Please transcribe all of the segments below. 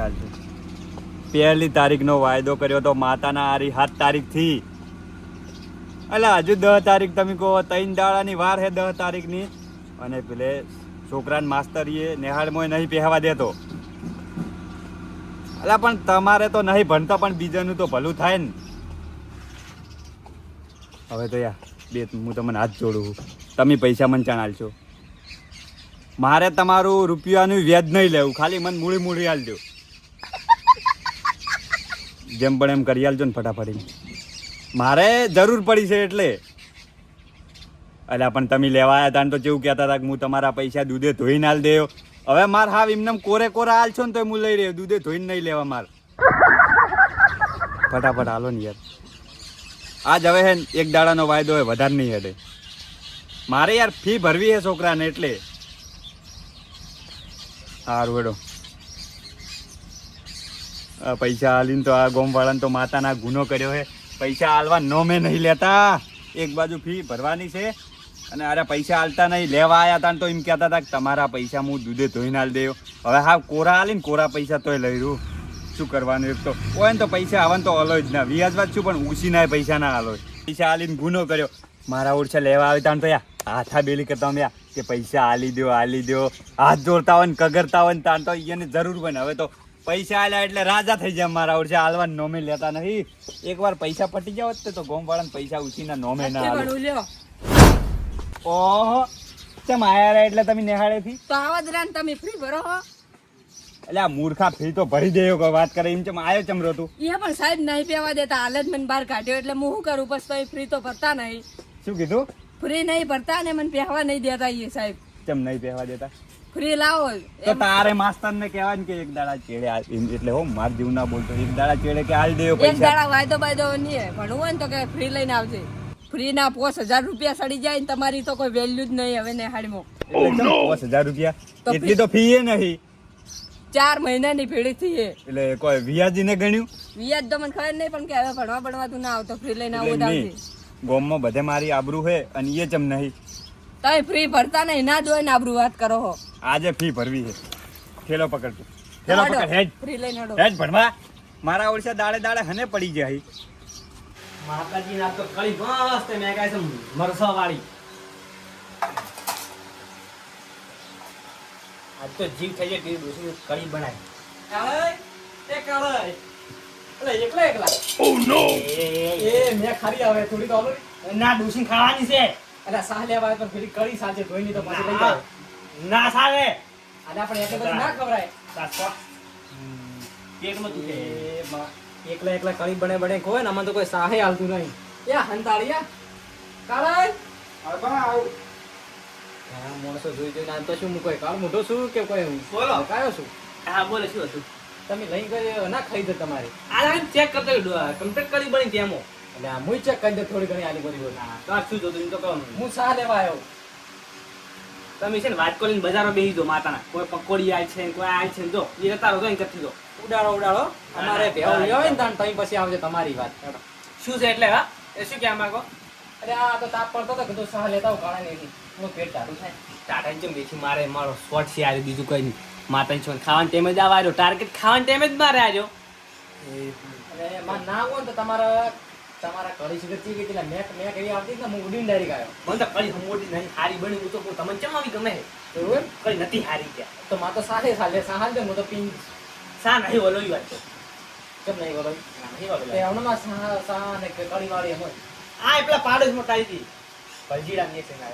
પૈસા આલજો. 1 તારીખનો વાયદો કર્યો તો માતાના આરી 7 તારીખથી. અલા હજુ 10 તારીખ તમે કહો, 3 દાડાની વાર હે 10 તારીખની. અને પેલે છોકરાને માસ્તરીએ નેહાળમાં નહીં પહેવા દેતો. અલા પણ તમારે તો નહીં ભણતા, પણ બીજાનું તો ભલું થાય ને. હવે તો હું તમને હાથ જોડું છું, તમે પૈસા મને ચાણ આલશો. મારે તમારું રૂપિયાનું વ્યાજ નહીં લેવું, ખાલી મને મૂળી આલજો. જેમ પણ એમ કરી આલજો ને ફટાફટી, મારે જરૂર પડી છે એટલે. અલ્યા પણ તમે લેવા આવ્યા હતા ને તો કેવું કહેતા હતા કે હું તમારા પૈસા દૂધે ધોઈને આલ દેયો. હવે માર હા એમને કોરા આલશો ને તો હું લઈ રહ્યો, દૂધે ધોઈને નહીં લેવા માર. ફટાફટ હાલો ને યાર, આજ હવે હે 1 દાડાનો વાયદો હોય, વધારે નહીં હેડે. મારે યાર ફી ભરવી છે છોકરાને એટલે. સારું હેડો. પૈસા આલીને તો આ ગોમવાળાને તો માતાના ગુનો કર્યો છે. પૈસા આલવા નોમે નહીં લેતા, એક બાજુ ફી ભરવાની છે અને અરે પૈસા આલતા નહીં. લેવા આવ્યા હતા ને તો એમ કહેતા હતા કે તમારા પૈસા હું દૂધે ધોઈને આલી દેયો. હવે હા કોરા આલીને કોરા પૈસા તોય લઈ રહ્યું. શું કરવાનું? એક તો હોય ને તો પૈસા આવવાનું તો હલો જ ના, વ્યાજ વાત શું, પણ ઉછી ના પૈસા ના હાલો. પૈસા આલીને ગુનો કર્યો. મારા ઓળછા લેવા આવતા ને તો હાથા બેલી કરતા અમે કે પૈસા આલી દો. હાથ જોડતા હોય ને કગરતા હોય ને તાન તો એને જરૂર હોય ને. હવે તો પૈસા આલ્યા એટલે રાજા થઈ જાય. મારા ઓળછા હાલવાને નોમે લેતા નહીં. એકવાર પૈસા પટી જાવ તો ગોમવાળાને પૈસા ઉછીના નોમે ના હાલે. ઓહો ચમ આયા એટલે તમે નેહાળેથી તો આવા જ રાન તમે ફ્રી ભરો હો. એટલે આ મૂર્ખા ફી તો ભરી દેયો કોઈ વાત કરે એમ. ચમ આયો ચમ રો તું? એ પણ સાહેબ નહીં પેવા દેતા, હાલ જ મને બહાર કાઢ્યો એટલે હું શું કરું? બસ તો ફ્રી તો ભરતા નહીં. શું કીધું? ફ્રી નહીં ભરતા ને મને પહેવા નહીં દેતા એ સાહેબ. ચમ નહીં પહેવા દેતા? ફ્રી લાવો તો તારે માસ્તર ને કહેવાય ને કે 1 દાડા ચેડે એટલે હો માર જીવ ના બોલતો. 1 દાડા ચેડે કે હાલ દેયો એક પૈસા. દાડા વાયદો નહીં ભણવું હોય ને તો કે ફ્રી લઈને આવજે. ફ્રી ના 5000 રૂપિયા સડી જાય ને તમારી તો કોઈ વેલ્યુ જ નહીં હવે નેહાડીમાં. 5000 રૂપિયા એટલી તો ફી એ નહીં. 4 મહિનાની ફેડી થી એટલે કોઈ વ્યાજી ને ગણ્યું? વ્યાજ તો મને ખબર નહીં, પણ કે હવે ભણવા તું ના આવતો ફ્રી લઈને આવું આવજે. ગોમમાં બધે મારી આબરૂ હે અને એ ચમ નહીં. તમે ફ્રી ભરતા નહીં, ના જોઈ ને આબરૂ વાત કરો હો. આજે ફી ભરવી છે. થેલો પકડ તું, થેલો પકડ. હેડ ફ્રી લઈને હડો. હેડ ભણવા. મારા ઓળશા દાડે હને પડી જાય. માતાજી ના તો કળી મસ્ત મેં કાય છે મરસા વાળી. આજ તો જીવ થઈ જાય કે દોશી કળી બનાય. કાળય એ કાળય એટલે એકલા ઓ નો એ મે ખારી આવે થોડી તો આલો ના દોશી ખાવાની છે. અરે સાહ લેવા તો પેલી કળી સાચે ધોઈની તો પછી લઈ જાવ. ના સાલે આના પણ એટલે બધું ના ખવરાય. સાચો પેટમાં દુખે એકલા કળી બને કોઈ ને આમાં તો કોઈ સાહે હાલતું નહીં. યા હંતાળિયા કાળય આવ હા મોણસો જોઈ આમ તો શું હું કોઈ કાળ મોઢો છું કે કોઈ બોલો કાયો છું? હા બોલે શું હતું? તમે લઈ ગયો ના ખાઈ દે તમારે આ ચેક કરતો કમ્પ્લીટ કરી બની તેમો એટલે આ મુઈ ચેક કરી દે થોડી ઘણી આલી બધી બોલ. હા તો શું જોતું તો કહું હું સાહ લેવા આવ્યો. તમે છે ને વાત કરીને બજારમાં બેસી દો માતાના. કોઈ પકોડી આય છે કોઈ આય છે જો એ રતારો તો અહીં કરતી દો. ઉડાડો અમારે ભેવ લેવો ને તાણ તઈ પછી આવજે તમારી વાત. શું છે એટલે? હા એ શું કહેવા માંગો? અરે આ તો તાપ પડતો તો કીધું સાહ લેતા કાળા નહીં હું પેટ ટાઢું થાય. ટાઢા જેમ બેસી મારે મારો શોર્ટ છે યાર, બીજું કઈ નહીં. માતાની છોડ ખાવાનું ટાઈમે જ આવ્યો, ટાર્ગેટ ખાવાનું ટાઈમે જ મારે આવ્યો. અરે માં ના હોય તો તમારા કળી સિગરતી કે પેલા મેક એવી આવતી ને હું ઉડીને ડાયરેક્ટ આવ્યો. મને તો કળી મોટી નહીં હારી બની. હું તો તમને ચમાવી ગમે એવું કળી નથી હારી ત્યાં તો માં તો સાહે સાહાલ દે. હું તો પીન સા નહીં વલોઈ વાત તો કેમ નહીં વલોઈ નહીં વલોઈ એ હમણાં સા ને કળી વાળી હોય આ પેલા પાડ જ મોટાઈ હતી ભલજીડા ની છે ના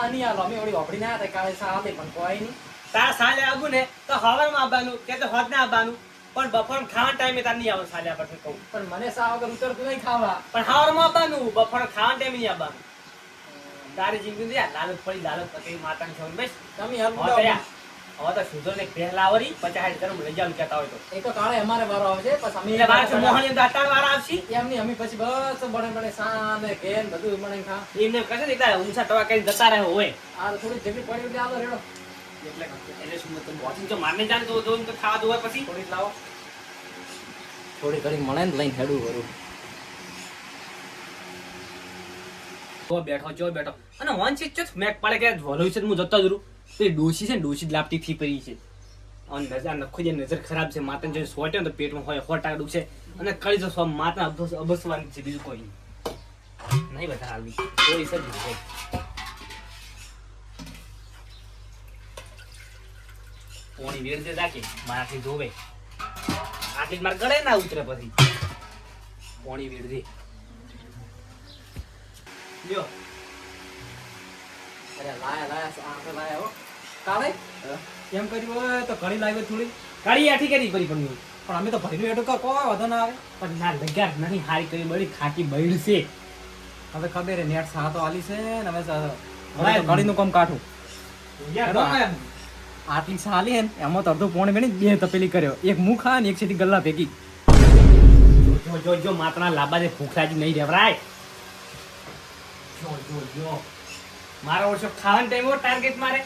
આની આ લમી ઓડી ઓપડી ના હતા કાલે સા આલે પણ કોઈ નહીં. તાર સાલે આવું ને તો હવારમાં આવવાનું કે તો હોદ ના આવવાનું, પણ બપોર ખાવા ટાઈમે તાર નહીં આવવાનું. સાલે આપણે કહું પણ મને સા વગર ઉતરતું નહીં ખાવા, પણ હવારમાં આવવાનું, બપોર ખાવા ટાઈમે નહીં આવવાનું. તારી જિંદગી યાર લાલચ પડી લાલચ પછી માતાની છોડ બેસ તમે હવે તો સુધો ને પહેલા આવરી 50 ગરમ લઈ જાવ કહેતા હોય તો એ તો કાળે અમારે વારો આવશે પછી અમે એટલે બાર મોહણી દાટાળ વાળા આવશે એમની અમે પછી બસ બને સાને કેન બધું મને ખા એમને કશે દેતા ઊંચા ટવા કરી જતા રહે હોય. આ થોડી જમી પડી એટલે આલો રેડો એટલે શું તો બોટિંગ તો મારને જાણ તો ખાવા દો પછી થોડી લાવો થોડી ઘડી મળે ને લઈને હેડું કરું. તો બેઠો અને વન ચીજ મેક પડે કે વલોઈ છે હું જતો જરું તો ડોસી છે ને ડોસી લાપટી થી પડી છે. અને નજર નખો જે નજર ખરાબ છે માતાને જો સોટ્યો ને તો પેટમાં હોય 100% દુખશે અને કળી જો સો માતા અબસવાની છે બીજું કોઈ નહીં બધા હાલવી કોઈ સર છે પોણી વેર દે જાકે મારાથી જોવે આટલી માર ગળે ના ઉતરે પછી પોણી વેર દે લ્યો અરે લાયા આપણે લાયા હો કાલે કેમ કર્યું હોય તો ઘણી લાવી થોડી કાળી આઠી કરી પડી પણ પણ અમે તો ભરીનું એટું કોઈ વાંધો ના આવે પણ ના લગાર નહીં હારી કરી બળી ખાટી બળી છે હવે ખબર હે નેટ સાતો આલી છે ને હવે હવે ઘડીનું કામ કાઠું આટલી સાલી હે ને એમાં તો અડધું પોણી બેની બે તપેલી કર્યો એક મુખા ને એક સીધી ગલ્લા ભેગી જો માતના લાંબા જે ભૂખરાજી નહીં રહેવરાય જો મારો ઓછો ખાવાનો ટાઈમ એવો ટાર્ગેટ મારે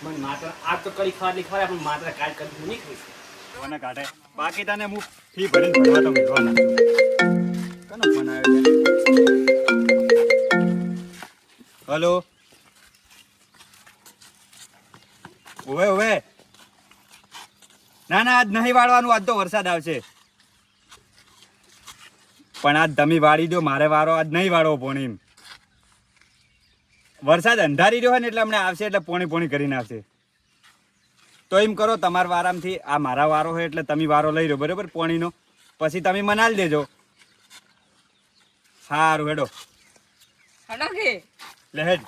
મને માત્ર આ તો કરી ખાવાની ખવાય પણ માત્ર કાલ કરી નહીં ખાઈશ કોને કાઢે બાકી તને હું ફી ભરીને ભરવા તો મેળવાના કનો ફોન આવ્યો છે હલો ઓવે ના આજ નહીં વાળવાનું આજ તો વરસાદ આવશે પણ આજ તમે વાળી દો મારે વારો આજ નહીં વાળવો પોણી વરસાદ અંધારી રહ્યો હોય ને એટલે હમણાં આવશે એટલે પોણી કરીને આવશે તો એમ કરો તમારા વારામાંથી આ મારા વારો હોય એટલે તમે વારો લઈ રહ્યો બરાબર પોણીનો પછી તમે મનાલી દેજો સારું હેડો હડો કે લહેજ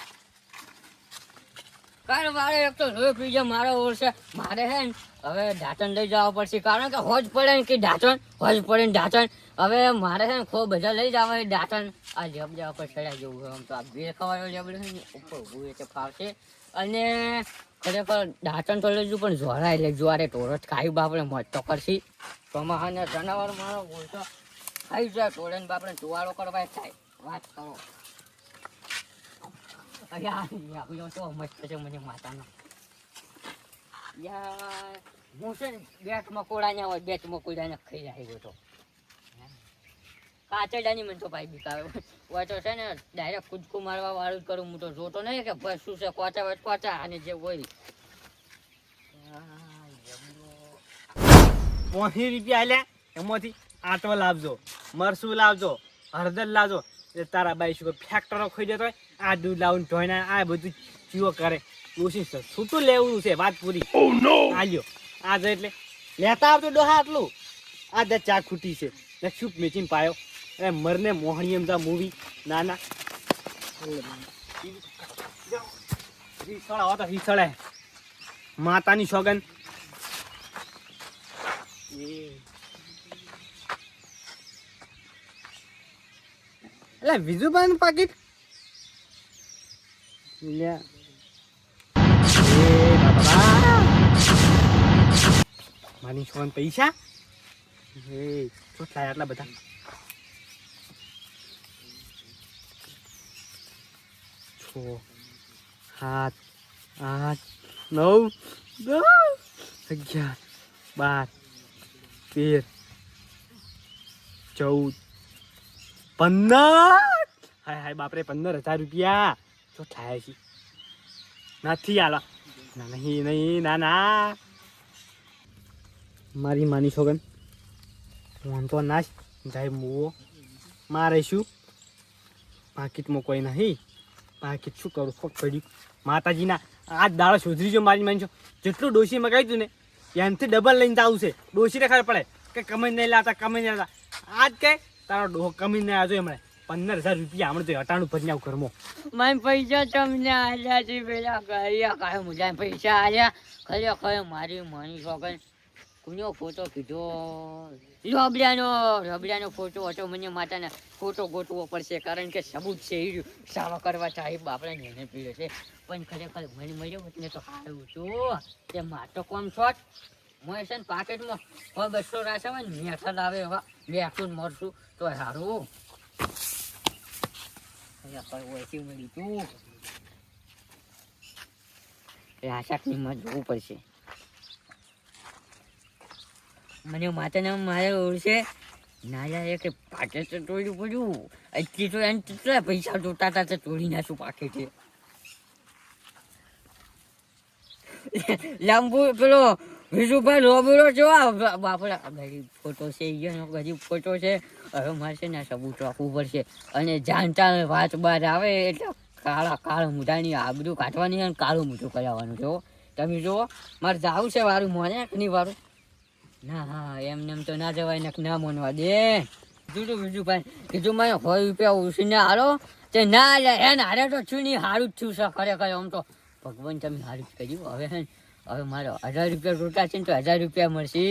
કાલ મારે એક તો રોજ પીજે મારો ઓળશે મારે હે ને હવે ઢાંચણ લઈ જવા પડશે કારણ કે હોજ પડે ને કે ઢાંચણ હોજ પડે ને ઢાંચણ હવે મારે છે ને ખૂબ બધા લઈ જવા ઢાંચણ આ લેબ જવા પર ચડ્યા જેવું હોય આમ તો આ બે ખવાયો લેબડે છે ને ઉપર ઊભું એટલે ફાવશે અને ખરેખર ઢાંચણ તો લઈ જવું પણ જોરા એટલે જોવારે ટોરસ ખાઈ બાપડે મોજ તો કરશી ચોમાહાના જનાવર મારો બોલતો ખાઈ જાય ટોળે ને બાપડે જુવાળો કરવા થાય વાત કરો યાર તો મસ્ત છે મને માતાનો યાર હું છે ને બેટ મકોડા હોય બેટ મકોડા ખાઈ જાય તો કાચડાની મને તો ભાઈ બીક આવે હોય તો છે ને ડાયરેક્ટ કૂદકું મારવા વાળું જ કરું હું તો જોતો નહીં કે ભાઈ શું છે કોચા અને જે હોય 50 રૂપિયા આલ્યા એમાંથી આટો લાવજો મરસું લાવજો હળદર લાવજો એટલે તારા બાઈ શું ફેક્ટરો ખોઈ જતો હોય આ દૂધ લાવીને ધોઈને આ બધું ચીવો કરે ઓછી છૂટું લેવું છે વાત પૂરી આલ્યો આ જ એટલે લેતા આવતો ડોહા આટલું આ દે ચા ખૂટી છે ને શું મેચીને પાયો એ મરને મોહણી એમ જા મૂવી નાના રીસળા હોતા રીસળે માતાની સોગન એટલે વિજુભાઈ પાકીટ માની સોગન પૈસા એ શું થાય આટલા બધા 6 7 8 9 10 11 12 13 14 15 હાય બાપરે 15,000 રૂપિયા શું થાય છે નથી આલા ના નહીં ના મારી માની છોગન હું તો નાશ જાય મુવો મારે શું પાકીટમાં કોઈ નહીં પાકીટ શું કરું ફોક પડ્યું માતાજીના આ દાડો સુધરી જો મારી માનશો જેટલું ડોશી મગાવી તું ને એનાથી ડબલ લઈને આવું છે ડોશીને ખબર પડે કે કમાઈ નહીં લાવતા આજ કે તારો ડોહો કમી નહીં આવજો એમણે 15,000 રૂપિયા હમણાં તો હટાણું ભરી આવું ઘરમાં મને પૈસા તમને આલ્યા છે પેલા કર્યા કાય મુજા પૈસા આલ્યા ખરેખર મારી માની છોકરી કોનો ફોટો કીધો રબડિયાનો ફોટો હતો મને માતાને ફોટો ગોતવો પડશે કારણ કે સબૂત છે એ સાવા કરવા સાહેબ આપણે એને પીડે છે પણ ખરેખર મને મળ્યો ને તો સારું છું તે માટો કોમ શોટ મેં છે ને પાકેટમાં 200 રાખે હોય ને મેઠા આવે એવા મેઠું મરશું તો સારું મળી તું આશાકની માં જોવું પડશે મને માતાને મારે ઓળશે નાયા કે પાકેટ તોડ્યું પડ્યું એટલી તો એને કેટલા પૈસા જોતા હતા તે તોડી નાખું પાકેટ લાંબુ પેલો વિશુભાઈ લોબરો જો બાપડા ફોટો છે ઈનો હજી ફોટો છે. હવે મારે છે ને આ સબૂત રાખવું પડશે અને જાણતા વાત બહાર આવે એટલે કાળા મૂઢાની આબરૂ કાઢવાની અને કાળું મૂઠું કરાવવાનું જો. તમે જુઓ મારે જાવું છે વારું મોને નહીં વારું ના. હા એમને એમ તો ના જવાય ને ના મોનવા દે. વિશુભાઈ કીધું મને 100 રૂપિયા ઉછીને હારો તે ના લે એને હારે તો છું નહીં સારું જ થયું છે ખરેખર. આમ તો ભગવાન તમે સારું જ કર્યું. હવે મારે 1000 રૂપિયા રોટા છે ને તો 1000 રૂપિયા મળશે.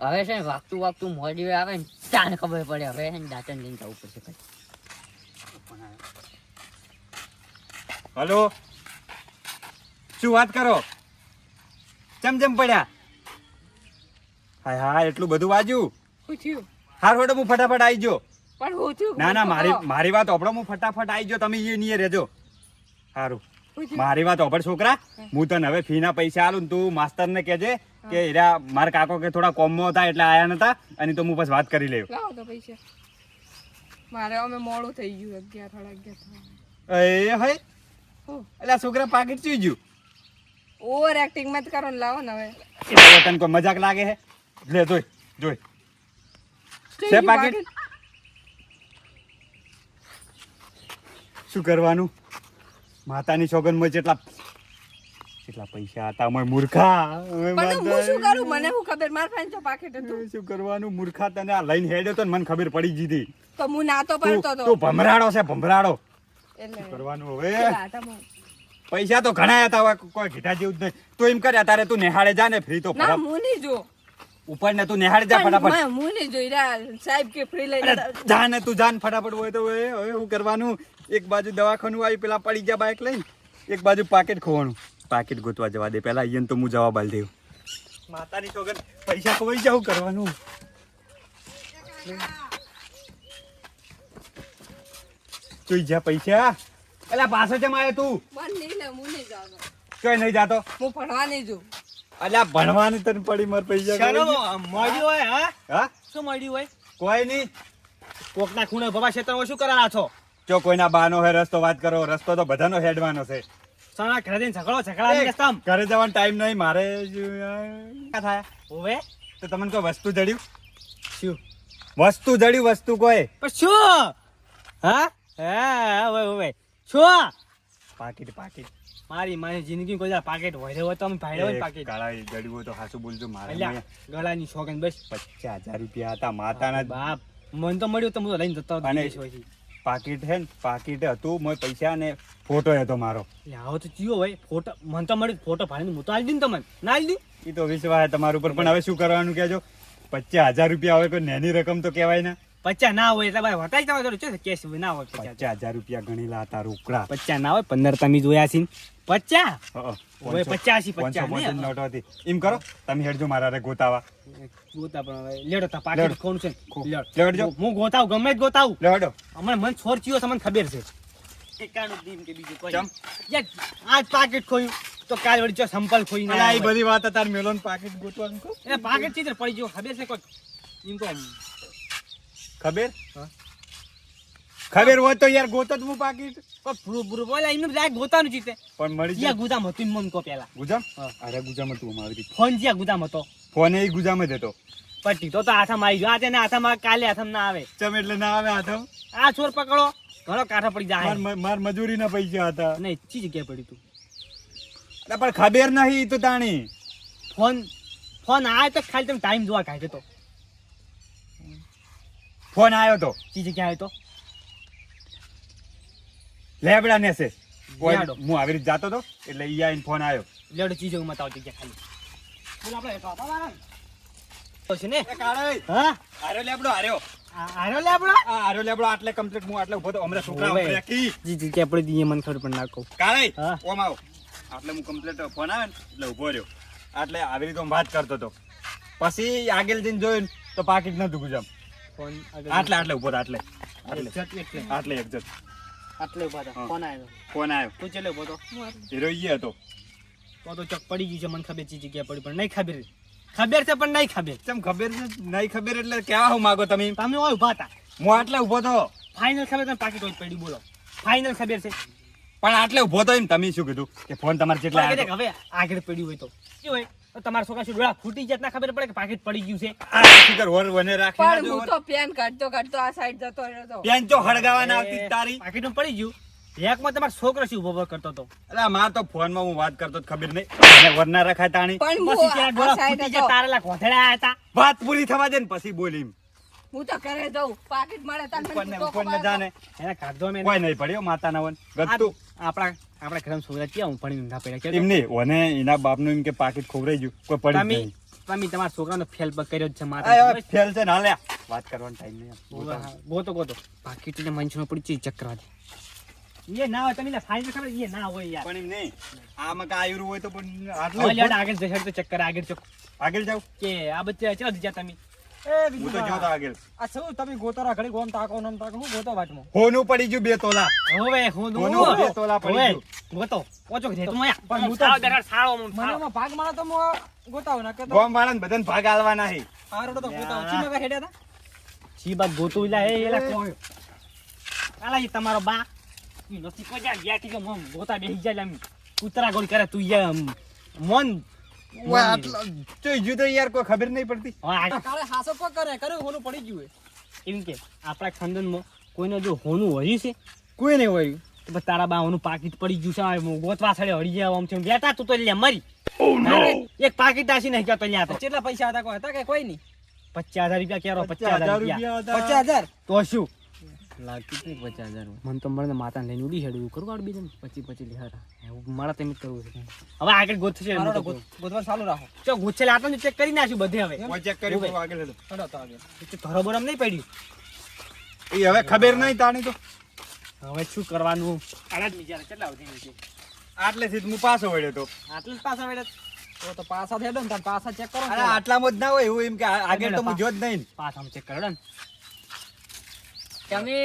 હવે છે ને વાગતું મોડી આવે ને ત્યાં ખબર પડે. હવે છે ને દાંતણ લઈને જવું પડશે. હલો, શું વાત કરો? ચમ પડ્યા? હા એટલું બધું વાજ્યું? શું થયું? હાર હોડો હું ફટાફટ આવી ગયો. પણ હું થયું? ના મારી વાત ઓપડો, હું ફટાફટ આવી ગયો. તમે અહીંયા રહેજો. સારું, મારી વાત ઓપડ છોકરા. હું તને હવે ફી ના પૈસા આલું, તું માસ્તર ને કહેજે કે એરા મારા કાકો કે થોડા કોમમાં હતા એટલે આયા નતા, અને તો હું બસ વાત કરી લઉં. લાવો તો પૈસા. મારે અમે મોડું થઈ ગયું 11 એ હે એટલે છોકરા પાકીટ ચૂઈ ગયું. ઓવર એક્ટિંગ મત કરો ને, લાવો ને હવે. તને કોઈ મજાક લાગે હે? લે જોઈ છે પાકીટ. શું કરવાનું? માતાની સોગંદમાં જેટલા પૈસા હતા અમે મૂર્ખા. પણ હું શું કરું? મને શું ખબર? માર પાસે તો પાકેટ હતું. શું કરવાનું મૂર્ખા? તને આ લઈને હેડ્યો તો મને ખબર પડી જીધી. તો હું નાતો પડતો તો. તું ભમરાડો છે ભમરાડો. એટલે શું કરવાનું હવે? આટામાં. પૈસા તો ઘણા હતા, હવે કોઈ કીધા જેવું જ નહીં. તું એમ કરે તારે તું નેહાળે જા ને ફ્રી તો ના હું નહીં જો. ઉપર ને તું નેહાળે જા ફટાફટ. હું નહીં જોઈ રહ્યા સાહેબ કે ફ્રી લઈને. જા ને તું જાન ફટાફટ. હોય તો હવે શું કરવાનું? એક બાજુ દવાખાનું આવી, પેલા પડી ગયા બાઇક લઈને, એક બાજુ પાકેટ ખોવાનું. પાકેટ ગોતવા જવા દે પેલા. અહીંયા તો હું જવાબ આલ દેવું. માતાની સોગંદ પૈસા ખોવાઈ જાવ કરવાનું. તું જા પૈસા. એલા પાછો જમ આવ્યો તું? પણ નહીં ને, હું નહીં જાતો. ક્યાં નહીં જાતો? હું ભણવા નહીં જઉં. અલ્યા ભણવાની તને પડી માર પૈસા. મળ્યું હોય હા શું મળ્યું હોય? કોઈ નહીં. કોકના ખૂણે ભવા ક્ષેત્રમાં શું કરાના છો? જો કોઈના બાનો હે રસ્તો વાત કરો. રસ્તો તો બધાનો હેડવાનો છે. સણા ઘરે જઈને ઝઘડા રસ્તામ ઘરે જવાનો ટાઈમ નહીં મારે. થાય હોવે તો તમને કોઈ વસ્તુ જડ્યું? શું વસ્તુ જડ્યું? વસ્તુ કોઈ? પણ શું? હા હોવે શું? પાકીટ મારી મારી જિંદગી કોઈ દાડો પાકેટ હોય તો અમે ભાડે હોય પાકેટ. કાળા જડ્યું હોય તો હાચું બોલજો. મારે અલ્યા ગળાની સોગંદ બસ 50,000 રૂપિયા હતા માતાના. બાપ મને તો મળ્યું તો હું તો લઈને જતો અને દેશ હોય છે. પાકીટ હે ને, પાકીટ હતું મોય પૈસા ને ફોટો હતો મારો. એટલે આવો તો ચિયો હોય ફોટો મને તો મળ્યું ફોટો પાડીને હું તો આલી દીધું તમને ના આલી દીધું. એ તો વિશ્વાસ તમારા ઉપર. પણ હવે શું કરવાનું કહેજો? 50,000 રૂપિયા હોય કોઈ નેની રકમ તો કહેવાય ને. 50 ના હોય એટલે ભાઈ વટાઈ જવા થોડું છે કેસ ના હોય 50. 50,000 રૂપિયા ગણેલા હતા રોકડા. 50 ના હોય 15 તમે જોયા છે 50 હવે હવે 85 50 નોટ હતી. એમ કરો તમે હેડજો મારા રે ગોતાવા. ગોતા પણ હવે લેડો તા પાકેટ લેડો. કોણ છે લેવડજો. હું ગોતાવ ગમે જ ગોતાવ લેવડો. હમણાં મન છોર ચિયો તમને ખબર છે એકાણું દીમ કે બીજું કોઈ ચમ? યાર આજ પાકેટ ખોયું તો કાલ વળી જો સંપલ ખોઈ અલા એ બધી વાત તાર મેલોન પાકીટ ગોતવાનું કહો. એને પાકેટ ચીતર પડી ગયો ખબર છે કોઈ એમ તો ખબર? હા. ખબર હોય તો યાર ગોતો જ હું પાકીટ. પૂરું બોલા એમને જાય ગોતાનું ચીતે પણ મળી જ્યાં જાય ગુદામ હતું એમ મન કો પેલા ગુજામ. હા. અરે ગુજામ હતું અમારી રીતે. ફોન જ્યાં ગુદામ હતો ફોન એ ગુજામ જ હતો. પટ્ટી તો હાથમાં આવી ગયો આજે ને હાથમાં કાલે હાથમાં ના આવે ચમ એટલે ના આવે હાથમ. આ ચોર પકડો ઘણો કાંઠો પડી જાય માર મજૂરીના પૈસા હતા. નહીં ચી જગ્યાએ પડી તું અરે પણ ખબર નહીં તો તાણી. ફોન આવે તો ખાલી તમે ટાઈમ જોવા કાઢે તો ફોન આવ્યો તો ચી જગ્યાએ આવ્યો તો લેબડા ને છે. લેબડો. હું આવી રીતે જાતો તો એટલે ઈ આઈને ફોન આવ્યો. લેવડો ચીજો મતાવ જગ્યા ખાલી બોલ આપણે કાપા વાળા તો છે ને એ કાળાઈ, હા આર્યો લેબડો આર્યો. આરો લે આપણો આ આર્યો લેબડો આટલે કમ્પ્લીટ હું આટલે ઉભો તો હમણાં છોકરા ઓવે. ઉભર્યા કી. જી જગ્યા પડી દીએ મને ખબર પણ ના કહું કાળાઈ, હા. ઓમ આવો. આટલે હું કમ્પ્લીટ ફોન આવે ને એટલે ઉભો રહ્યો. આટલે આવી રીતે હું વાત કરતો તો પછી આગળ જઈને જોયું તો પાકીટ નતું ગુજામ. ફોન આટલે આટલે ઉભો તો આટલે આટલે એટલે આટલે એક્ઝેક્ટ આટલે ઉભા હતા હા. ફોન આવ્યો ફોન આવ્યો. તું ચલે ઉભો તો હીરો ઈ હતો. તો ચક પડી ગઈ છે મને ખબર ચી જગ્યા પડી પણ નહીં ખબર ખબર છે પણ નહીં ખબર ચમ ખબર છે નહીં ખબર એટલે કેવા હું માગો તમે? તમે ઓય ઉભા હતા હું આટલે ઉભો તો ફાઇનલ ખબર તમે પાકીટ હોય પડી બોલો ફાઇનલ ખબર છે પણ આટલે ઉભો તો એમ તમે શું કીધું કે ફોન તમારે કેટલા આવ્યો? હવે આગળ પડ્યું હોય તો શું હોય તો તમારા છોકરા શું ડોળા ફૂટી જત ના ખબર પડે કે પાકીટ પડી ગયું છે આ શિખર વર વને રાખી પણ નાખજો. હું તો પેન કાઢતો કાઢતો આ સાઈડ જતો રહ્યો તો. પેન ચો હળગાવા ના આવતી તારી. પાકીટમાં પડી ગયું એકમાં તમારો છોકરો શું ઉભો કરતો હતો અલા માર તો ફોનમાં હું વાત કરતો તો ખબર નહીં અને વરના રખાય તાણી. પણ પછી હું ત્યાં આ ડોળા સાઈડ ફૂટી હતો. જતા તારેલા કોથળા આયા હતા વાત પૂરી થવા દે ને પછી બોલી. હું તો ઘરે જઉં પાકીટ મળે તાર ઉપર ને મને ઉપર ને જાને એના કાઢો મેં કોઈ નહીં પડ્યો માતાના વન ગતું આપણા ઘરમાં છોકરા ક્યાં હું ભણી ઊંધા પડ્યા કે એમ નહીં ઓને એના બાપનું એમ કે પાકીટ ખોવરાઈ ગયું કોઈ પડી જ તમે નહીં. તમે તમારા છોકરાનો ફેલ કર્યો જ છે આ માતા હવે ફેલ છે ને હાલ્યા વાત કરવાનો ટાઈમ નહીં. ગોતો પાકીટ ને મંચનો પડી ચક્કર દે એ ના હોય તમે ફાઈન ખબર એ ના હોય યાર પણ એમ નહીં આમાં કા આયુર્વેદ હોય તો પણ હવે આટલું લેડ આગળ જશે તો ચક્કર આગળ ચક આગળ જાવ કે આ બચ્ચા ચલો જા તમે હું તો જોતો આગળ આ શું તમે ગોતરા ઘડી ગોમ તાકો નમ તાકો હું ગોતો વાટમાં હોનું પડી ગયું 2 તોલા. હવે હું હોનું 2 તોલા પડી ગયું. ગોતો ઓચો કે તું આયા પણ હું તો- સાવ દરાર સાળો મને એમાં ભાગ મળે તો હું ગોતાવ ના કે તો ગોમ વાળાને બધાને ભાગ આલવાના છે. આ રોડો તો ગોતાવ ચીમે કા હેડ્યા હતા છી બાત ગોતું લા એ એલા કોણ આલા ઈ તમારો બા ઈ નથી કોઈ જા ગયા કે મમ ગોતા બેહી જાય એમ કૂતરા ગોળ કરે તું ય મોન ઓય આટલા જોઈ જો તો યાર કોઈ ખબર નહીં પડતી. કાલે હાસો પર કરે કર્યું હોનું પડી ગયું હે. એમ કે આપણા ખાનદાનમાં કોઈને જો હોનું હોય છે કોઈ નહીં હોય તો બસ તારા બા હોનું પાકીટ પડી ગયું છે હવે ગોતવા છડે હળી જાય આમ છે બેટા તું તો લે મરી એક પાકીટ આસી નહીં ગયો તો લ્યા તો કેટલા પૈસા હતા કોઈ હતા કે કોઈ નહીં 50,000 રૂપિયા કેરો 50,000 રૂપિયા હતા. 50,000 તો શું લાગતું જ નહીં 50,000 મન તો મળે માતા લઈને ઉડી હેડું કરું કાઢ બીજું 25 લેહારા મારા તેમ જ કરવું છે હવે આગળ ગોતશે આ રોડો ગોતવાનું ચાલુ રાખો ચો ગુચ્છે લાતો ને ચેક કરી નાખ્યું બધે હવે ઓય ચેક કર્યું પણ આગળ હેડો. હેડો તો આગળ બરોબર એમ નહીં પડ્યું એ હવે ખબર નહીં તાણી તો હવે શું કરવાનું આડા જ વિચારે કેટલા વધી છે આટલેથી જ હું પાછો વળ્યો તો. આટલું જ પાછા વેડે તો પાછા હેડો ને તાર પાછા ચેક કરો અરે આટલામાં જ ના હોય એવું એમ કે આગળ તો હું જો જ નહીં ને. પાછા ચેક કરો ને તમે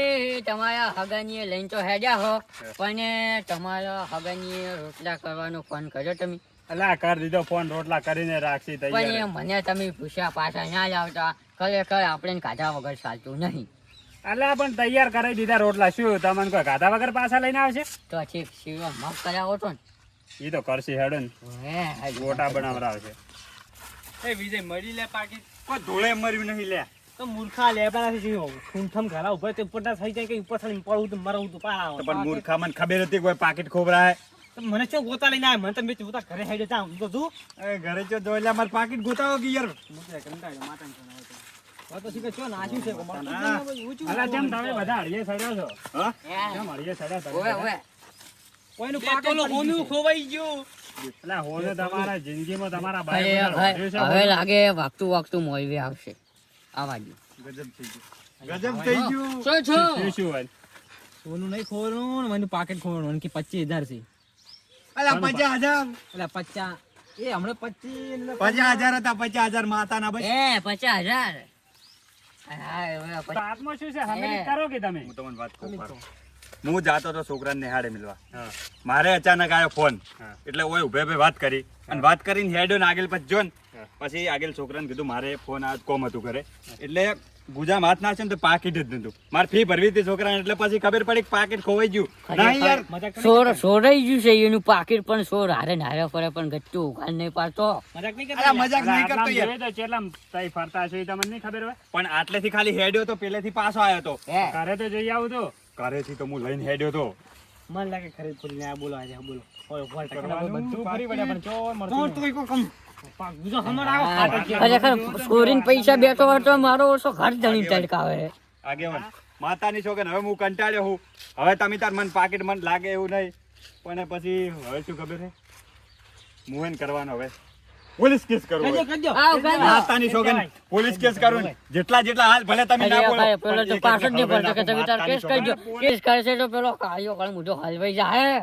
તમારા હગાનીએ લઈને તો હેડ્યા હો પણ તમારા હગાનીએ રોટલા કરવાનો ફોન કર્યો તમે અલા કરી દીધો ફોન રોટલા કરીને રાખશી પણ એ મને તમે પૂછ્યા પાછા ના જ આવતા ખરેખર આપણે કાઢા વગર ચાલતું નહીં અલા પણ તૈયાર કરી દીધા રોટલા શું તમને કોઈ ગાધા વગર પાછા લઈને આવશે તો ઠીક શિવા મગ કરાવો છો ને એ તો કરશે હેડો ને હે, ગોટા બનાવરાવશે. એ વિજય મળી લે પાકીટ કોઈ ધોળે મર્યું નહીં લે. તો મૂર્ખા લે પેલા ઠૂમઠમ ઘરા ઉપર તે ઉપર થઈ જાય કે ઉપર થઈને પડવું તો મરવું તો પાર તો પણ મૂર્ખા મને ખબર હતી કોઈ પાકીટ ખોબરાય. તો મને શું ગોતા લઈને આવ્યા મને તો મેં જોતા ઘરે હેડે જાઉં તો તું એ ઘરે જો જોઈલા માર પાકીટ ગોતાવો કે યાર. હવે તો શીખે છો નાખ્યું છે મળતું જ હા. નહીં હવે ઊંચું અલા જેમ તમે બધા હળીએ સડ્યો છો. હા? હે. કેમ હળીએ સડ્યા તમે ઓવે, બધા? ઓવે. કોઈનું બે પાકીટ તોલો પડી હોનું ગયું છે. ખોવાઈ ગયું અલા હોને તમારા જિંદગીમાં તમારા હવે ભાઈ હવે લાગે વાગતું વાગતું મોલવી આવશે આવા દો ગજબ થઈ ગયું. ગજબ થઈ ગયું. શું છું શું શું હોય? સોનું નહીં ખોવાનું ને એનું પાકીટ ખોવાનું કે 25,000 છે અલા 50,000. એટલે 50 એ હમણાં 25 ને 50,000 હતા 50,000 માતાના બસ. એ 50,000 હા હવે પછી- આત્મા શું છે હમેલી કરો કે તમે? હું તમને વાત કહું પાછો. હું જાતો તો છોકરાને નિહાળે મિલવા. મારે અચાનક આવ્યો ફોન એટલે ઓય ઉભે ઉભે વાત કરી અને વાત કરીને હેડ્યો ને આગળ પછી જો ને પછી આગળ છોકરાને કીધું મારે ફોન આ કોમ હતું કરે એટલે ગુજામ હાથ નાખશે ને તો પાકીટ જ નતું. મારે ફી ભરવી હતી છોકરાને એટલે પછી ખબર પડી કે પાકીટ ખોવાઈ ગયું. ના યાર સોરાઈ ગયું છે એનું પાકીટ પણ સોર હારે નારે ફરે પણ ગચ્ચું ઉઘાડ નહીં પાડતો મજાક નહીં અલા કરતા મજાક નહીં કરતો યાર. પણ આટલેથી ખાલી હેડ્યો તો પેલેથી પાછો આવ્યો તો. હે ઘરે તો જઈ આવું તો ઘરેથી તો હું લઈને હેડ્યો તો. મને લાગે ખરીદ પડીને આ બોલો આજે બોલો ઓય બોલ બધું ફરી વળ્યા પણ ચો મળતું તો નહીં. કોઈ કમ બીજો હમર આવો ખાટે કે ખરેખર સોરીને પૈસા બેઠો હોય તો મારો ઓછો ઘર જણી તડકાવે આગેવાન માતાની છોકન હવે હું કંટાળ્યો હું. હવે તમે તાર મન પાકીટ મન લાગે એવું નહીં પણ પછી હવે શું ખબર છે હું એને કરવાનો હવે પોલીસ કેસ કરવો કજો હવે. કજો આવ ભાઈ માતાની છોકન પોલીસ કેસ કરું ને જેટલા હાલ ભલે તમે ના બોલો અરે પેલો તો પણ એક પાછળ નહીં ખબર પડતો કે તમે તાર કેસ કરજો કેસ કરશે તો પેલો કાળિયો કાળ મોઢો હલવાઈ જાય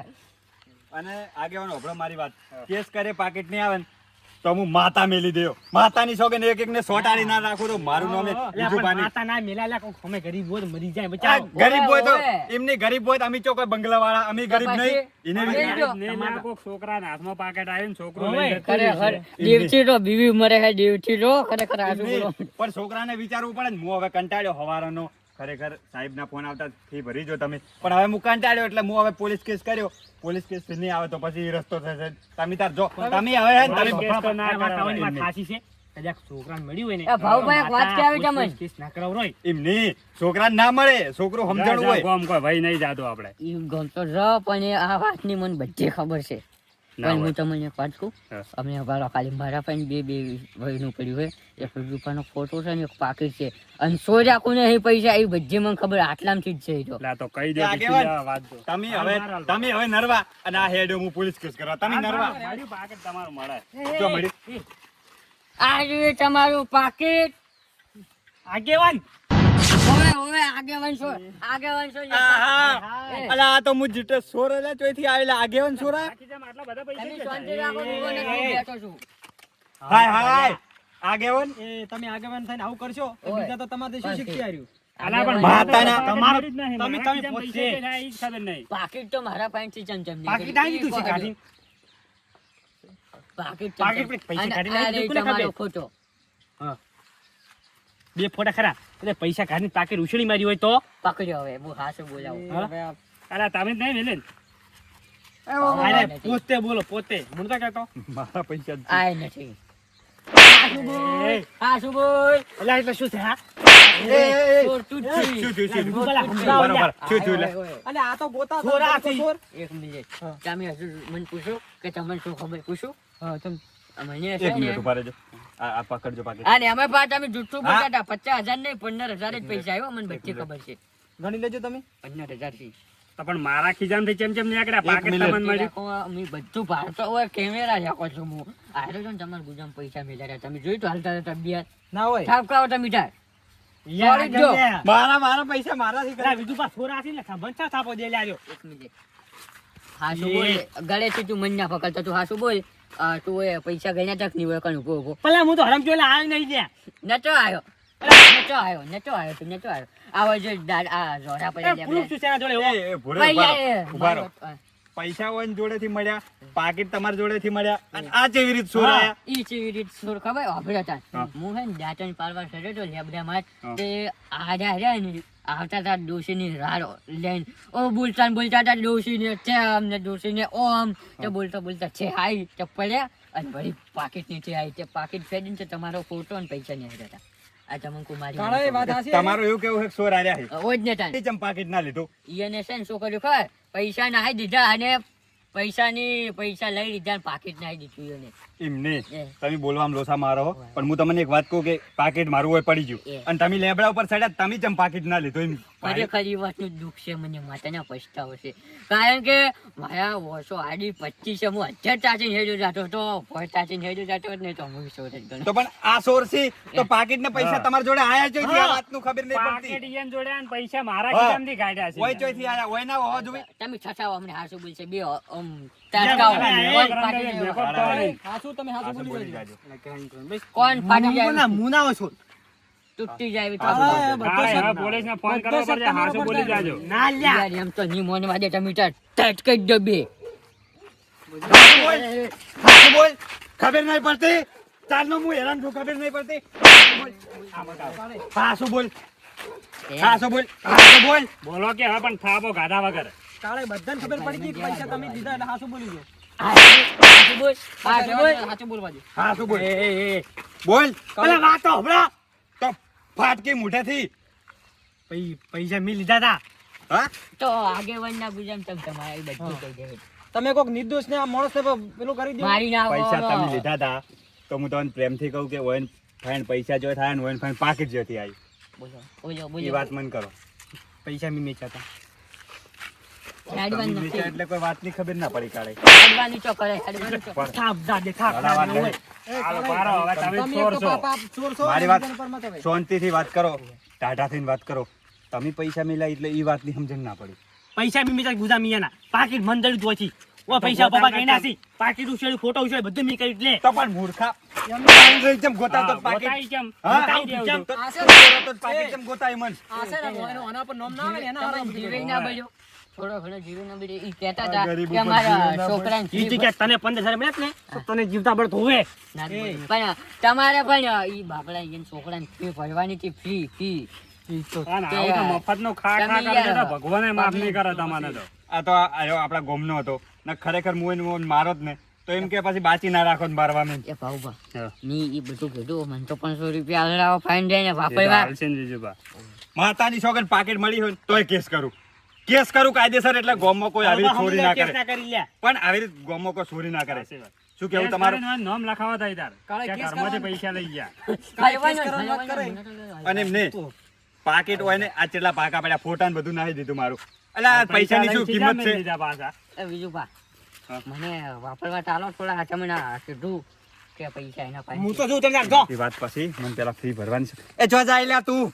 અને આગેવાનો હોભળો મારી વાત કેસ કરે પાકીટ નહીં આવે ને તો હું માતા મેલી દેયો. માતાની છોકન એક એક ને સોટાડી ના રાખું તો મારું નામ બીજું બાની. માતા ના મેલાલા કોઈ અમે ગરીબ હોય તો મરી જાય આ બચાવ ગરીબ હોય તો ઓવે. એમની ગરીબ હોય તો અમે ચોક બંગલા વાળા અમે ગરીબ નહીં એને પછી બી- ખરેખર દેવથી તો બીવી મરે હે દેવથી તો ખરેખર આજુ નહીં, બોલો પણ છોકરાને વિચારવું પડે ને હું હવે કંટાળ્યો હવારનો ખરેખર સાહેબના ફોન આવતા ફી ભરી જો તમે, પણ હવે હું કંટાળ્યો એટલે હું હવે પોલીસ કેસ કર્યો. પોલીસ કેસ નહીં આવે તો પછી રસ્તો થશે. તમે તાર જો તમે હવે હે ને તમે કેસ તો ના કરાવવાની વાત સાચી છે. કદાચ છોકરાને મળ્યું હોય ને એ ભાઉભાઈ એક વાત કહેવી તમને. કેસ ના કરાવરો હોય. એમ નહીં, છોકરાને ના મળે, છોકરો સમજણું હોય. ગોમ કોઈ ભાઈ નહીં જાતો આપણે. ઈ ગમતો જ પણ એ આ વાતની મને બધી ખબર છે. પણ હું તમને એક વાત કહું, હા. અમને વાળો ખાલી મારા પાસે બે વયનું પડ્યું હોય, એક રૂપિયાનો ફોટો છે ને એક પાકીટ છે, અને સોજા કોને એ પૈસા એ બધી મને ખબર આટલામથી જ છે ઈ તો. એટલે આ તો કહી દે એ કે આગેવાન, આ વાત દો. તમે હવે નરવા અને આ હેડો હું પોલીસ કેસ કરવા. તમે નરવા મારી પાકેટ તમારું મળે. જો મળ્યું. આ જોઈએ તમારું પાકીટ. આગેવાન ઓવે ઓવે આગેવાન છો, આગેવાન છો. એ, અલા આ તો હું જીતે સોર એટલે ચોથી આવેલા આગેવાન સોરા. બાકી જેમ આટલા બધા પૈસા તમે છે. શાંતિ રાખો, હું અને તું બેઠો છું. હાય હાય આગેવાન એ તમે આગેવાન થઈને આવું કરશો તો ઓય. બીજા તો તમારે શું શીખી આવ્યું? આલા પણ માતાના તમારું જ નહીં. તમે- મારા તમે જેમ પોતે. પૈસા છે, ઈ જ ખબર નહીં. પાકીટ તો મારા પાસેથી ચમચમ નીકળી. પાકીટ આવી દીધું છે કાઢી. પાકીટ પાકીટ ચમચમ. પૈસા અને કાઢીને આ આવી રહી દીધું કોને તમારો ખબર? ખોટો. બે ફોટા ખરા એટલે પૈસા કાઢીને પાકેટ ઉછળી મારી હોય તો પકડ્યો હવે, હું હાસું બોલાવું. હા? હવે આ- અલા તમે જ નહીં ને આવા અરે નથી. પોતે બોલો પોતે હું તો કહેતો મારા પૈસા આય નથી. હાસું બોલ, એ, હાસું બોલ. અલા એટલે શું છે હા ચોર તું જ છે. શું થયું, શું ભલા, થયું? ભલા, બરોબર, શું થયું લે? ઓય, ઓય. અને આ તો ગોતા ચોર હતા, આ તો થી. ચોર. એક મિનિટ. તમે હજુ મને પૂછો કે તમને શું ખબર પૂછું? હા, તમ- મને એક છે ને, મિનિટ ઉભા રહેજો. આ પકડજો પાકીટ. અને અમે પાછા તમે જુઠ્ઠું હા. બોલતા હતા. 50,000 નહીં 15,000 જ પૈસા આવ્યો, મને બધી ખબર છે. ગણી લેજો તમે. 15,000 થી. તો પણ મારા ખિજામાંથી ચેમ ચેમ નીકળ્યા પાકેટ મિનિટ. તમને મળ્યું રાખો, અમે બધું ભારતો હોય કેમેરા રાખો છો હું. આયરો છો ને તમારા ગુજામ પૈસા મેળ્યા રહ્યા. તમે જોયું તો હાલતા હતા તબિયત. ના હોય. ઠાપકાઓ તમે મીઠા. યાર, સોરી જો. ગમે. મારા પૈસા મારાથી અલા, બીજું પાછું છોરા છે ને ખબર થાપો દે લાવ્યો એક મિનિટ. હાસુ બોલ. ગળેથી તું મન ના પકડતો. તું હાસુ બોલ. તું એ પૈસા ગણ્યા તક નહીં હોય કણ ઉભો ઉભો. પેલા હું તો હરમ જોઈને આવ્યો નહીં ત્યાં નતો આવ્યો. નતો આવ્યો. તું નતો આવ્યો. આવો જો આ જોડા પડ્યા એ પ્રૂફ શું છે એના જોડે એવો? એ ભૂરે ઉભા રહો. પૈસા હોય જોડેથી મળ્યા, પાકીટ તમારા જોડેથી મળ્યા, અને આ કેવી રીત સોર હા. આયા? ઈ ચેવી રીત સુર ખબર વાપર્યો હતા. હા. હું હે ને દાંતણ પાડવા ચડ્યો તો લેબડામાં હા. તે આજા રહ્યા ને આવતા હતા ડોશીની રાડો લઈને ઓ બોલતા ને બોલતા હતા ડોશીને તેમ ને ડોશીને ઓમ તે બોલતા બોલતા છે હાઈ તે પડ્યા અને વળી પાકીટ નીચે આવી તે પાકીટ ફેડીને તે તમારો ફોટો અને પૈસા નહીં હતા. આ તમને કુમારી કાળા એ વાત હાચી. તમારું એવું કેવું છે કે સોર આયા છે? ઓજ ને તાન એ ચમ પાકીટ ના લીધું? ઈને છે ને શું કર્યું ખબર પૈસા નાહી દીધા અને પૈસા લઈ લીધા અને પાકીટ નાહી દીધું એને. એમ નહીં. એ. તમે બોલવામાં લોસા મારો હો. પણ હું તમને એક વાત કહું કે પાકીટ મારું હોય પડી ગયું એ. અને તમે લેબડા ઉપર ચડ્યા, તમે ચમ પાકીટ ના લીધું એમ? ખરેખર એ વાતનું દુઃખ છે મને માતાના પછતાવો છે કારણ કે મારા વર્ષો આડી 25 છે હું 1000 ચાચીને હેડ્યો જાતો હતો 5 ચાચીને હેડ્યો જાતો હોત ને તો હું સો જ ગણો. તો પણ આ સોર છે તો પાકીટ ને પૈસા તમારા જોડે આયા ચોથી? આ વાતનું ખબર નહીં પાકેટ પડતી. ઈયન જોડે અને પૈસા મારા હા. ખિસ્સામાંથી કાઢ્યા છે. હોય ચોથી આયા હોય ના હોવા જોઈએ. તમે છઠાવો અમને હાસુ બોલશે બે તાટકાઓ. એ, કોણ એ, ફાટી એ, જાય? એ, હાચું તમે હાચું પાછું બોલી બોલી જાજો. જાજો. કોણ ફાટી જાય? મુનાઓ છો. તૂટી જાય એવી કાળા થતું. એ બધો કાળા, શબ્દ- હવે પોલીસને ફોન બધો કરવો શબ્દ પડશે. તમારો હાચું પર બોલી થાય. જાજો. ના લ્યા. યાર એમ તો ની મોને વાદે તમે ટચ કરી દો બે. હાચું બોલ. હાચું બોલ. ખબર નહીં પડતી? ચાલનો હું હેરાન છું, ખબર નહીં પડતી? હાચું બોલ. હાચું બોલ. હાચું બોલ. બોલો કે હવે પણ થાપો ગાધા વગર. કાળા બધાને ખબર પડી ગઈ કે પૈસા તમે દીધા એટલે હાચું બોલી જો. હાસુ બોલ. હાસુ બોલ. હાચું બોલવા દે. હાચું બોલ. એ, બોલ. પેલા વાત તો હંભળો. તો ફાટકી મોઢેથી. પૈસા મેં લીધા હતા. હા? તો આગેવાનના ગુજામ તમે તમારે એ બધું કહી દેવું. તમે કોક નિર્દોષ ને આ માણસને પેલું કરી દો. મારી ના પૈસા તમે લીધા હતા તો હું તમને પ્રેમથી કહું કે ઓયન ફાઈન પૈસા જો થાય ને ઓયન ફાઈન પાકીટ જોતી આવી. બોલો બોલો એ બોલો. વાત મન કરો. પૈસા મેં મેચ્યા હતા. હેડવાન તમે નથી. એટલે કોઈ વાતની ખબર ના પડી કાઢે. હેડવાની ચો કરે હેડવાની ચો. થાપ દાદે થાપ ઘણા વાત દાદે. નહીં. હાલો, પારો, હવે તમે તમે ચોર એક તો છો. પાપા ચોર છો, મારી વાત બીજાને પર મત હવે. શાંતિથી વાત કરો, ટાઢાથી વાત કરો. તમે પૈસા મિલા એટલે એ વાતની સમજણ ના પડી. પૈસા મેં મેચ્યા ગુદા મિયાના. પાકીટ મંદળી જોઈતી. ઓ પૈસા બાબા કઈ નાસી. પાકીટ ઉછેડી ફોટો ઉછેડી બધું મેં કરી એટલે. તો પણ મૂર્ખા જેમ ગોતાવતો જ પાકીટ. ગોતાઈ કેમ? હા? ગોતાઈ દેવું તો છું. આ છે ગોતાવતો જ પાકીટ જેમ ગોતાય મન. આ છે ને, આના પર નામ ના આવે ને એના હારા તમે બીજું જીવે કંઈ. ના બળ્યો. થોડો ઘણો જીવે ના બળ્યો. ઈ કહેતા આ હતા ગરીબ કે ઉપર અમારા જીવે ના છોકરાને ઈ તી કે તને 15,000 મળ્યા ને તો તને જીવતા બળ ધોવે. ના જ બોલ્યું. પણ તમારે પણ ઈ બાપડા ઈ છોકરાને ફી ભરવાની હતી ફી ઈ તો અને આવું તો મફતનું ખા ખા તમે કરે તો યાર, ભગવાને માફ નહીં કરે તમને તો. આ તો આપણા ગોમનો હતો ને ખરેખર હું મારો જ ને તો એમ કે પછી બાચી ના રાખો ને મારવા એ ભાઉભા હા. ની ઈ બધું કીધું મને તો 500 રૂપિયા આલરાવો ફાઈન દે ને એ તો વાપરવા હાલશે ને જીજુભા. માતાની સોગન પાકેટ મળી હોય ને તોય કેસ કરું કાયદેસર એટલે ગોમમાં કોઈ આવી રીતે ચોરી ના કેસ કરે ના કરી લ્યા. પણ આવી રીતે ગોમમાં કોઈ ચોરી ના કરે સાચી વાત. શું કેવું કેસ તમારું કરીને નામ લખાવા થાય તાર. કાલે કે કેસ ઘરમાંથી કરવાનો. પૈસા લઈ ગયા. ભાઈવાન કેસ કરવાની વાત કરે. અને એમ નહીં પાકેટ હોય ને આ કેટલા પાકા પડ્યા ફોટા ને બધું નાખી દીધું મારું એટલે આ પૈસાની શું લઈને કિંમત છે લીધા પાછા. એ બીજું બા હા. મને વાપરવા ચાલો થોડા હાચા મને કીધું કે પૈસા એના પાસે હું તો જોઉં તમે રાખજો. એ વાત પછી મને પેલા ફી ભરવાની છે એ જો જાય લ્યા તું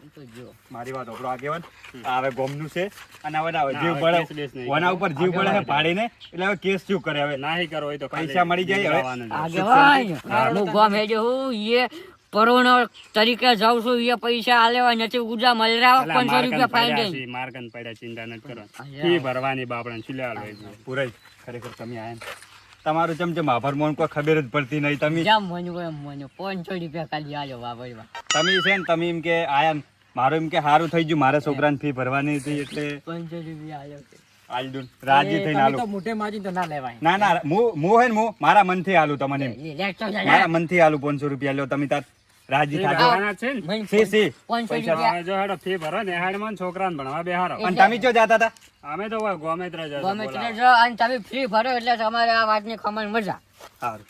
ઈ તો જો મારી વાત ઓપડો આગેવાન આ હવે ગોમનું છે અને હવે ના ના, જીવ હવે કેસ પડે બેસ નહીં. વના ઉપર જીવ પડે છે પાડીને એટલે હવે કેસ શું કરે હવે નાહી કરો હોય તો ખાલી પૈસા મળી જાય હવે. લાવવાનું છે. આગેવાન હું ગોમ હેડ્યો હું એ પરોનો તરીકે જાઉં છું એ પૈસા આલેવા નથી ઉજા મલરાવા અલા, 500 રૂપિયા ફાઈન દે છે, માર્કન પડ્યા, ચિંતા નથી કરવાની. અલ્યા. ફી ભરવાની બાપડાને શું લેવા લઈ પૂરાઈ ખરેખર તમે આયા ને. તમારું ચમચમ આભાર મોન કોઈ ખબર જ પડતી નહીં તમે જામ મન્યું એમ મન્યું 500 રૂપિયા ખાલી આલ્યો વાપરવા તમે છે ને તમે એમ કે આયા ને, મારું એમ કે સારું થઈ ગયું મારા છોકરાને ફી ભરવાની હતી એટલે 500 રૂપિયા આલ્યો છે. આલી દઉં રાજી થઈને તમે આલું તો મોઢે માજી તો ના લેવાય. ના ના હું હે ને હું મારા મનથી આલું તમને એમ. લે, લેટ તો જા. મારા મનથી આલું 500 રૂપિયા લ્યો તમે તાર રાજી થાજો ભરવાના છે ને. મન સી સી 500 પૈસા. રૂપિયા હવે જો હેડો ફી ભરો ને હેડમાં ને છોકરાને ભણવા બેહારો. અને તમે જો જાતા હતા અમે તો ગોમે જ રહ્યા ગમે તે જો અને તમે ફ્રી ભરો એટલે તમારે આ વાતની ખમણ મજા સારું